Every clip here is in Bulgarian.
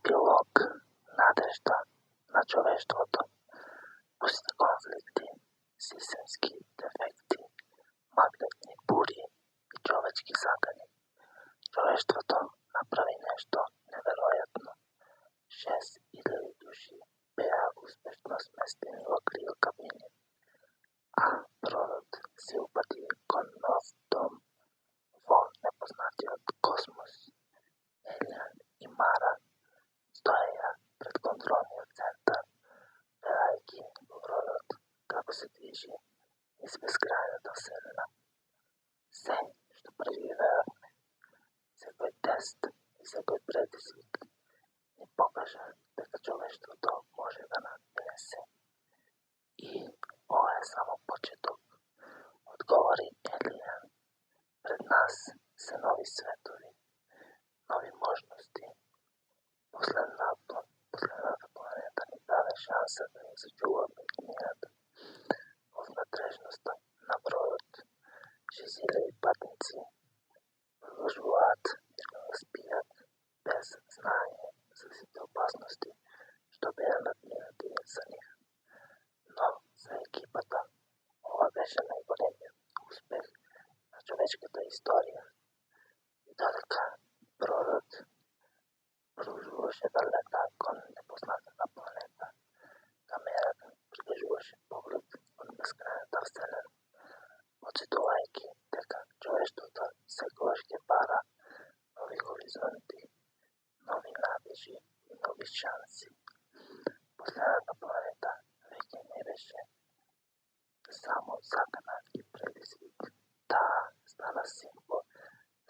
Епилог. Надежда на човештвото. Пусти конфликти, системски дефекти, магнитни бури и човечки закани. Човештвото направи нещо невероятно. 6000 души бяха успешно сместени в криокабини, а бродът се упъти към нов дом в непознатият космос. Елиан и Мара стоя пред контролния център, гледайки бродът како се движи из безкрайната вселена. Все, што преживеавме, секој тест и секој предизвик ни покажа дека човештвото може да наднесе. И ова е само почеток, одговори Елиан. Пред нас се нови светови, нови можности. Последната планета ни даде шанса да ни зачуваме гнијата. В надреžността на бродот, 6000 патници продолжуваат да спијат без знаење за сите опасности што беа надминати за нив. Но за екипата ова беше најголемиот успех на човечката историја. И додека бродот продолжуваше да лета кон непознатата планета, камерата прикажуваше поглед од безкрајната вселена, потсетувајќи дека човештвото секогаш ќе бара нови хоризонти, нови надежи и нови шанси. Последната планета веќе не беше само закана и предизвик. Таа стана символ,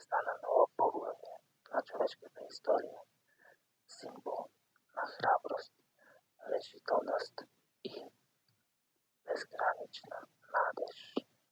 стана ново поглавје на човечката историја, символ на храброст, решителност и безгранична надеж.